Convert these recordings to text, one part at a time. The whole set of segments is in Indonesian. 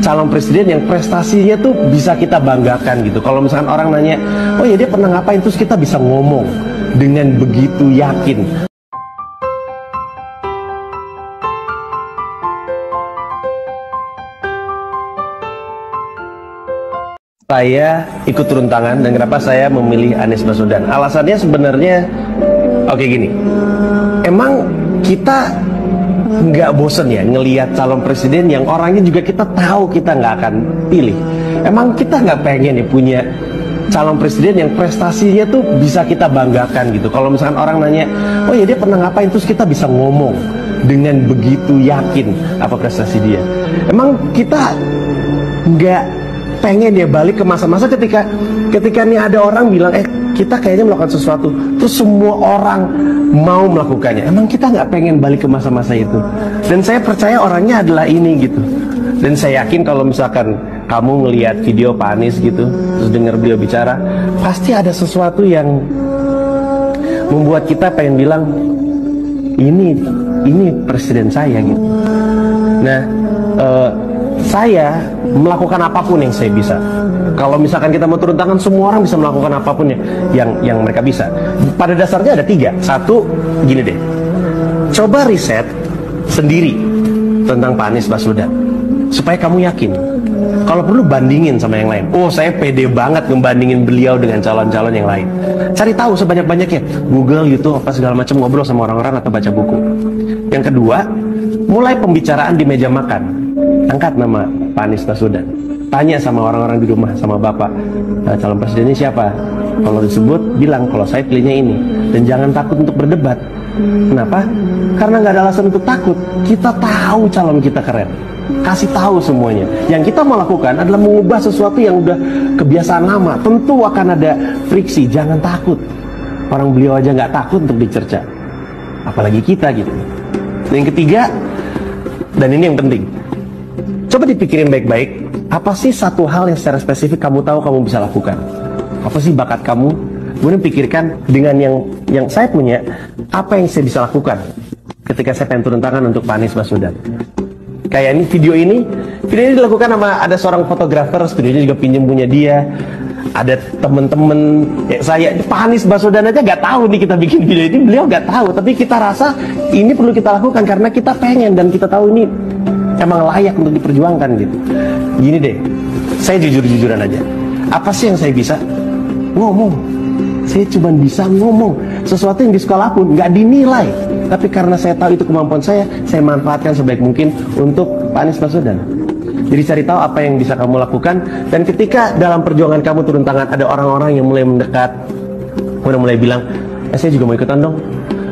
calon presiden yang prestasinya tuh bisa kita banggakan gitu. Kalau misalkan orang nanya, oh ya dia pernah ngapain, terus kita bisa ngomong dengan begitu yakin. Saya ikut turun tangan, dan kenapa saya memilih Anies Baswedan? Alasannya sebenarnya, oke gini, emang kita nggak bosen ya ngelihat calon presiden yang orangnya juga kita tahu kita nggak akan pilih. Emang kita nggak pengen ya punya calon presiden yang prestasinya tuh bisa kita banggakan gitu. Kalau misalkan orang nanya, oh ya dia pernah ngapain, terus kita bisa ngomong dengan begitu yakin apa prestasi dia. Emang kita nggak pengen ya balik ke masa-masa ketika nih ada orang bilang, kita kayaknya melakukan sesuatu, terus semua orang mau melakukannya. Emang kita nggak pengen balik ke masa-masa itu? Dan saya percaya orangnya adalah ini gitu. Dan saya yakin kalau misalkan kamu ngelihat video Pak Anies gitu, terus dengar beliau bicara, pasti ada sesuatu yang membuat kita pengen bilang, ini presiden saya gitu. Nah, saya melakukan apapun yang saya bisa. Kalau misalkan kita mau turun tangan, semua orang bisa melakukan apapun yang mereka bisa. Pada dasarnya ada 3. Satu, gini deh, coba riset sendiri tentang Pak Anies Baswedan, supaya kamu yakin. Kalau perlu bandingin sama yang lain. Oh, saya pede banget ngebandingin beliau dengan calon-calon yang lain. Cari tahu sebanyak-banyaknya, Google, YouTube, apa segala macam, ngobrol sama orang-orang atau baca buku. Yang kedua, mulai pembicaraan di meja makan. Angkat nama Pak Anies Baswedan, tanya sama orang-orang di rumah, sama bapak, calon presidennya siapa? Kalau disebut, bilang kalau saya pilihnya ini. Dan jangan takut untuk berdebat. Kenapa? Karena nggak ada alasan untuk takut. Kita tahu calon kita keren. Kasih tahu semuanya. Yang kita mau lakukan adalah mengubah sesuatu yang udah kebiasaan lama. Tentu akan ada friksi. Jangan takut. Orang beliau aja nggak takut untuk dicerca, apalagi kita gitu. Dan yang ketiga, dan ini yang penting, coba dipikirin baik-baik, apa sih satu hal yang secara spesifik kamu tahu kamu bisa lakukan? Apa sih bakat kamu? Kemudian pikirkan dengan yang saya punya, apa yang saya bisa lakukan ketika saya pengen turun tangan untuk Pak Anies Baswedan. Kayak ini video ini dilakukan sama ada seorang fotografer, studionya juga pinjam punya dia. Ada temen-temen saya, Pak Anies Baswedan aja nggak tahu nih kita bikin video ini, beliau nggak tahu, tapi kita rasa ini perlu kita lakukan karena kita pengen dan kita tahu ini emang layak untuk diperjuangkan gitu. Gini deh, saya jujur-jujuran aja. Apa sih yang saya bisa? Ngomong. Saya cuma bisa ngomong. Sesuatu yang di sekolah pun nggak dinilai. Tapi karena saya tahu itu kemampuan saya manfaatkan sebaik mungkin untuk Pak Anies Baswedan. Jadi cari tahu apa yang bisa kamu lakukan. Dan ketika dalam perjuangan kamu turun tangan, ada orang-orang yang mulai mendekat, mulai bilang, saya juga mau ikutan dong.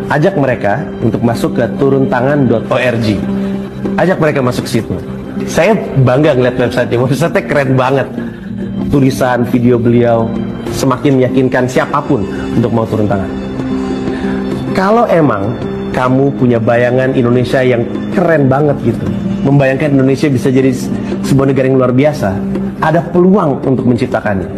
Ajak mereka untuk masuk ke turuntangan.org. Ajak mereka masuk ke situ. Saya bangga ngeliat website-nya. Website-nya keren banget. Tulisan, video beliau semakin meyakinkan siapapun untuk mau turun tangan. Kalau emang kamu punya bayangan Indonesia yang keren banget gitu, membayangkan Indonesia bisa jadi sebuah negara yang luar biasa, ada peluang untuk menciptakannya.